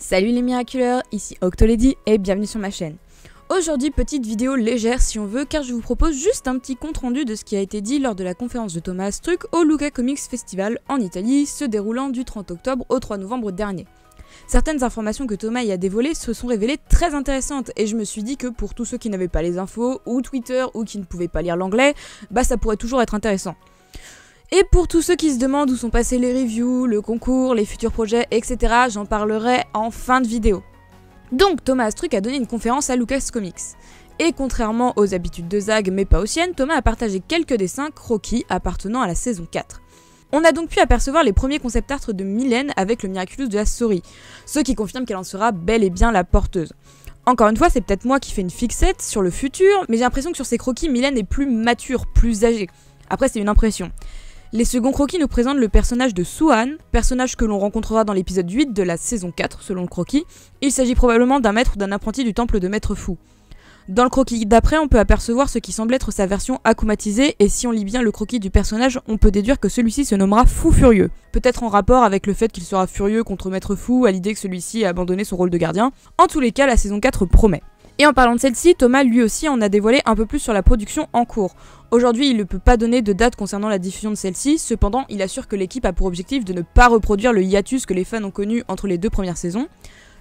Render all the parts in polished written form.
Salut les miraculeurs, ici Octolady et bienvenue sur ma chaîne. Aujourd'hui, petite vidéo légère si on veut, car je vous propose juste un petit compte rendu de ce qui a été dit lors de la conférence de Thomas Astruc au Lucca Comics Festival en Italie, se déroulant du 30 octobre au 3 novembre dernier. Certaines informations que Thomas y a dévoilées se sont révélées très intéressantes et je me suis dit que pour tous ceux qui n'avaient pas les infos, ou Twitter, ou qui ne pouvaient pas lire l'anglais, ça pourrait toujours être intéressant. Et pour tous ceux qui se demandent où sont passés les reviews, le concours, les futurs projets, etc., j'en parlerai en fin de vidéo. Donc Thomas Astruc a donné une conférence à Lucas Comics. Et contrairement aux habitudes de Zag, mais pas aux siennes, Thomas a partagé quelques dessins croquis appartenant à la saison 4. On a donc pu apercevoir les premiers concept art de Mylène avec le Miraculous de la souris, ce qui confirme qu'elle en sera bel et bien la porteuse. Encore une fois, c'est peut-être moi qui fais une fixette sur le futur, mais j'ai l'impression que sur ces croquis, Mylène est plus mature, plus âgée. Après, c'est une impression. Les seconds croquis nous présentent le personnage de Suhan, personnage que l'on rencontrera dans l'épisode 8 de la saison 4 selon le croquis. Il s'agit probablement d'un maître ou d'un apprenti du temple de Maître Fou. Dans le croquis d'après, on peut apercevoir ce qui semble être sa version akumatisée, et si on lit bien le croquis du personnage, on peut déduire que celui-ci se nommera Fou Furieux. Peut-être en rapport avec le fait qu'il sera furieux contre Maître Fou à l'idée que celui-ci a abandonné son rôle de gardien. En tous les cas, la saison 4 promet. Et en parlant de celle-ci, Thomas lui aussi en a dévoilé un peu plus sur la production en cours. Aujourd'hui, il ne peut pas donner de date concernant la diffusion de celle-ci, cependant, il assure que l'équipe a pour objectif de ne pas reproduire le hiatus que les fans ont connu entre les deux premières saisons.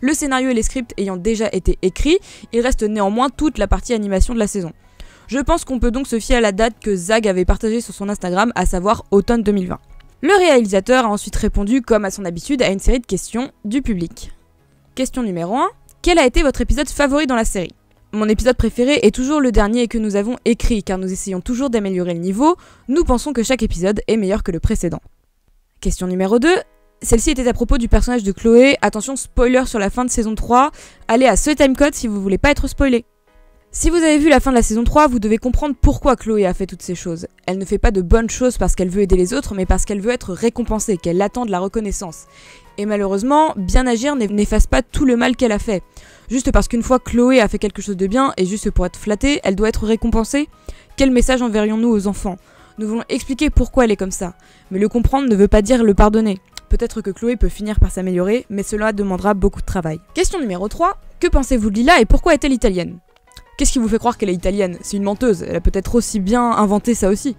Le scénario et les scripts ayant déjà été écrits, il reste néanmoins toute la partie animation de la saison. Je pense qu'on peut donc se fier à la date que Zag avait partagée sur son Instagram, à savoir automne 2020. Le réalisateur a ensuite répondu, comme à son habitude, à une série de questions du public. Question numéro 1. Quel a été votre épisode favori dans la série ? Mon épisode préféré est toujours le dernier que nous avons écrit, car nous essayons toujours d'améliorer le niveau. Nous pensons que chaque épisode est meilleur que le précédent. Question numéro 2. Celle-ci était à propos du personnage de Chloé. Attention, spoiler sur la fin de saison 3. Allez à ce timecode si vous voulez pas être spoilé. Si vous avez vu la fin de la saison 3, vous devez comprendre pourquoi Chloé a fait toutes ces choses. Elle ne fait pas de bonnes choses parce qu'elle veut aider les autres, mais parce qu'elle veut être récompensée, qu'elle attend de la reconnaissance. Et malheureusement, bien agir n'efface pas tout le mal qu'elle a fait. Juste parce qu'une fois Chloé a fait quelque chose de bien, et juste pour être flattée, elle doit être récompensée. Quel message enverrions-nous aux enfants ? Nous voulons expliquer pourquoi elle est comme ça. Mais le comprendre ne veut pas dire le pardonner. Peut-être que Chloé peut finir par s'améliorer, mais cela demandera beaucoup de travail. Question numéro 3. Que pensez-vous de Lila et pourquoi est-elle italienne ? Qu'est-ce qui vous fait croire qu'elle est italienne ? C'est une menteuse, elle a peut-être aussi bien inventé ça aussi.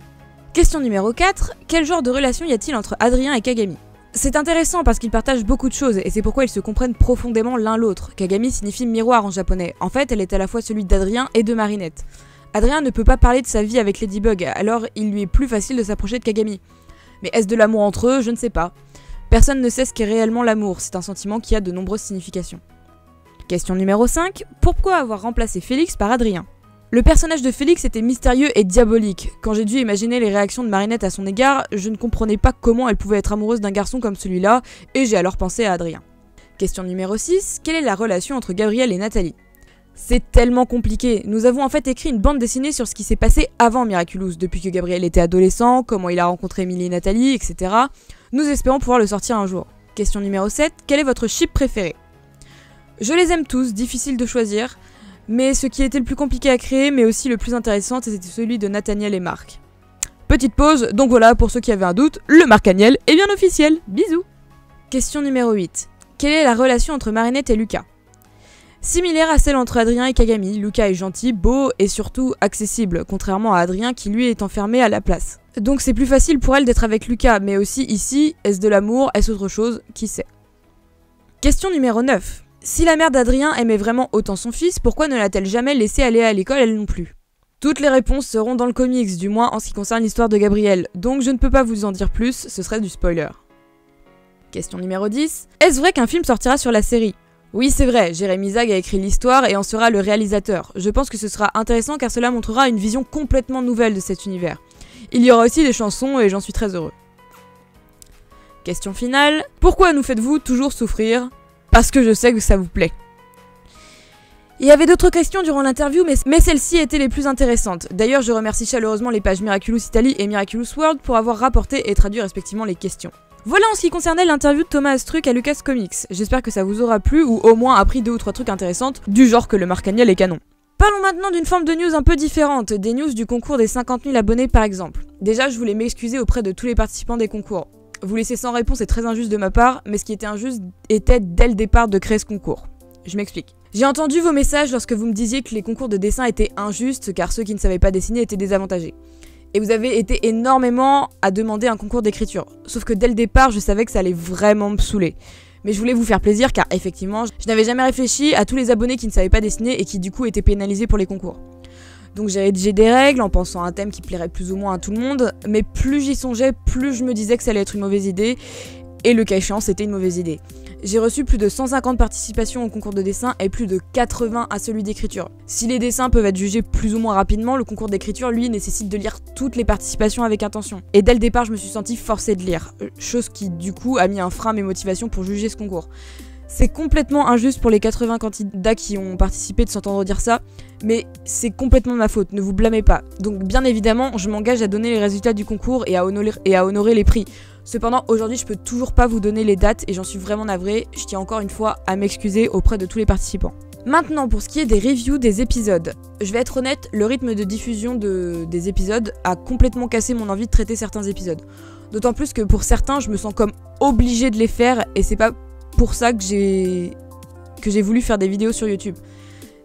Question numéro 4. Quel genre de relation y a-t-il entre Adrien et Kagami ? C'est intéressant parce qu'ils partagent beaucoup de choses et c'est pourquoi ils se comprennent profondément l'un l'autre. Kagami signifie miroir en japonais. En fait, elle est à la fois celui d'Adrien et de Marinette. Adrien ne peut pas parler de sa vie avec Ladybug, alors il lui est plus facile de s'approcher de Kagami. Mais est-ce de l'amour entre eux ? Je ne sais pas. Personne ne sait ce qu'est réellement l'amour, c'est un sentiment qui a de nombreuses significations. Question numéro 5. Pourquoi avoir remplacé Félix par Adrien ? Le personnage de Félix était mystérieux et diabolique. Quand j'ai dû imaginer les réactions de Marinette à son égard, je ne comprenais pas comment elle pouvait être amoureuse d'un garçon comme celui-là, et j'ai alors pensé à Adrien. Question numéro 6. Quelle est la relation entre Gabriel et Nathalie ? C'est tellement compliqué. Nous avons en fait écrit une bande dessinée sur ce qui s'est passé avant Miraculous, depuis que Gabriel était adolescent, comment il a rencontré Emily et Nathalie, etc. Nous espérons pouvoir le sortir un jour. Question numéro 7. Quel est votre ship préféré ? Je les aime tous, difficile de choisir, mais ce qui était le plus compliqué à créer, mais aussi le plus intéressant, c'était celui de Nathaniel et Marc. Petite pause, donc voilà, pour ceux qui avaient un doute, le Marc-Aniel est bien officiel. Bisous. Question numéro 8. Quelle est la relation entre Marinette et Lucas ? Similaire à celle entre Adrien et Kagami, Lucas est gentil, beau et surtout accessible, contrairement à Adrien qui lui est enfermé à la place. Donc c'est plus facile pour elle d'être avec Lucas, mais aussi ici, est-ce de l'amour, est-ce autre chose, qui sait. Question numéro 9. Si la mère d'Adrien aimait vraiment autant son fils, pourquoi ne l'a-t-elle jamais laissé aller à l'école elle non plus ? Toutes les réponses seront dans le comics, du moins en ce qui concerne l'histoire de Gabriel, donc je ne peux pas vous en dire plus, ce serait du spoiler. Question numéro 10. Est-ce vrai qu'un film sortira sur la série ? Oui, c'est vrai, Jérémy Zag a écrit l'histoire et en sera le réalisateur. Je pense que ce sera intéressant car cela montrera une vision complètement nouvelle de cet univers. Il y aura aussi des chansons et j'en suis très heureux. Question finale. Pourquoi nous faites-vous toujours souffrir ? Parce que je sais que ça vous plaît. Il y avait d'autres questions durant l'interview, mais celles-ci étaient les plus intéressantes. D'ailleurs, je remercie chaleureusement les pages Miraculous Italy et Miraculous World pour avoir rapporté et traduit respectivement les questions. Voilà en ce qui concernait l'interview de Thomas Astruc à Lucas Comics. J'espère que ça vous aura plu ou au moins appris 2 ou 3 trucs intéressantes, du genre que le Marc-Aniel est canon. Parlons maintenant d'une forme de news un peu différente, des news du concours des 50 000 abonnés par exemple. Déjà, je voulais m'excuser auprès de tous les participants des concours. Vous laissez sans réponse est très injuste de ma part, mais ce qui était injuste était dès le départ de créer ce concours. Je m'explique. J'ai entendu vos messages lorsque vous me disiez que les concours de dessin étaient injustes car ceux qui ne savaient pas dessiner étaient désavantagés. Et vous avez été énormément à demander un concours d'écriture. Sauf que dès le départ, je savais que ça allait vraiment me saouler. Mais je voulais vous faire plaisir car effectivement, je n'avais jamais réfléchi à tous les abonnés qui ne savaient pas dessiner et qui du coup étaient pénalisés pour les concours. Donc j'ai rédigé des règles en pensant à un thème qui plairait plus ou moins à tout le monde, mais plus j'y songeais, plus je me disais que ça allait être une mauvaise idée, et le cas échéant, c'était une mauvaise idée. J'ai reçu plus de 150 participations au concours de dessin et plus de 80 à celui d'écriture. Si les dessins peuvent être jugés plus ou moins rapidement, le concours d'écriture, lui, nécessite de lire toutes les participations avec attention. Et dès le départ, je me suis sentie forcée de lire, chose qui du coup a mis un frein à mes motivations pour juger ce concours. C'est complètement injuste pour les 80 candidats qui ont participé de s'entendre dire ça, mais c'est complètement ma faute, ne vous blâmez pas. Donc bien évidemment, je m'engage à donner les résultats du concours et à honorer les prix. Cependant, aujourd'hui, je peux toujours pas vous donner les dates et j'en suis vraiment navrée. Je tiens encore une fois à m'excuser auprès de tous les participants. Maintenant, pour ce qui est des reviews des épisodes, je vais être honnête, le rythme de diffusion des épisodes a complètement cassé mon envie de traiter certains épisodes. D'autant plus que pour certains, je me sens comme obligée de les faire et c'est pas pour ça que j'ai voulu faire des vidéos sur YouTube.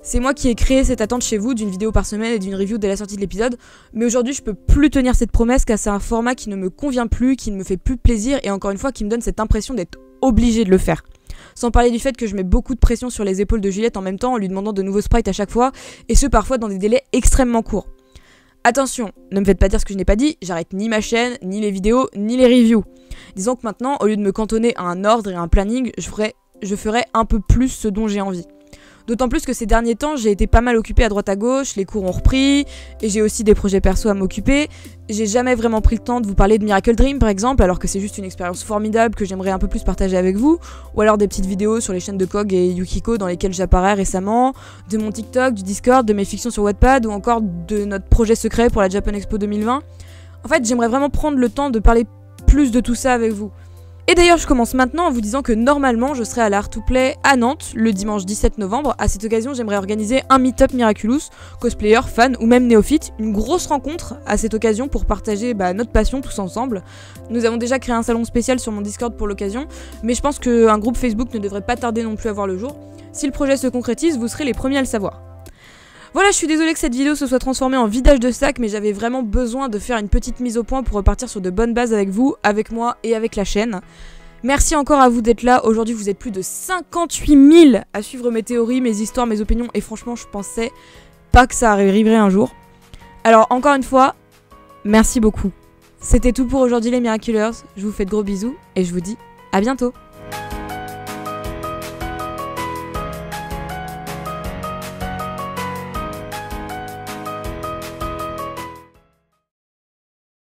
C'est moi qui ai créé cette attente chez vous d'une vidéo par semaine et d'une review dès la sortie de l'épisode, mais aujourd'hui je peux plus tenir cette promesse car c'est un format qui ne me convient plus, qui ne me fait plus plaisir et encore une fois qui me donne cette impression d'être obligée de le faire. Sans parler du fait que je mets beaucoup de pression sur les épaules de Juliette en même temps en lui demandant de nouveaux sprites à chaque fois, et ce parfois dans des délais extrêmement courts. Attention, ne me faites pas dire ce que je n'ai pas dit, j'arrête ni ma chaîne, ni les vidéos, ni les reviews. Disons que maintenant, au lieu de me cantonner à un ordre et un planning, je ferai un peu plus ce dont j'ai envie. D'autant plus que ces derniers temps, j'ai été pas mal occupée à droite à gauche, les cours ont repris, et j'ai aussi des projets perso à m'occuper. J'ai jamais vraiment pris le temps de vous parler de Miracle Dream par exemple, alors que c'est juste une expérience formidable que j'aimerais un peu plus partager avec vous, ou alors des petites vidéos sur les chaînes de Kog et Yukiko dans lesquelles j'apparais récemment, de mon TikTok, du Discord, de mes fictions sur Wattpad, ou encore de notre projet secret pour la Japan Expo 2020. En fait, j'aimerais vraiment prendre le temps de parler plus de tout ça avec vous. Et d'ailleurs, je commence maintenant en vous disant que normalement, je serai à l'Art to Play à Nantes le dimanche 17 novembre. À cette occasion, j'aimerais organiser un meet-up Miraculous, cosplayer, fan ou même néophyte, une grosse rencontre à cette occasion pour partager notre passion tous ensemble. Nous avons déjà créé un salon spécial sur mon Discord pour l'occasion, mais je pense qu'un groupe Facebook ne devrait pas tarder non plus à voir le jour. Si le projet se concrétise, vous serez les premiers à le savoir. Voilà, je suis désolée que cette vidéo se soit transformée en vidage de sac, mais j'avais vraiment besoin de faire une petite mise au point pour repartir sur de bonnes bases avec vous, avec moi et avec la chaîne. Merci encore à vous d'être là. Aujourd'hui, vous êtes plus de 58 000 à suivre mes théories, mes histoires, mes opinions, et franchement, je pensais pas que ça arriverait un jour. Alors, encore une fois, merci beaucoup. C'était tout pour aujourd'hui les Miraculeurs. Je vous fais de gros bisous et je vous dis à bientôt.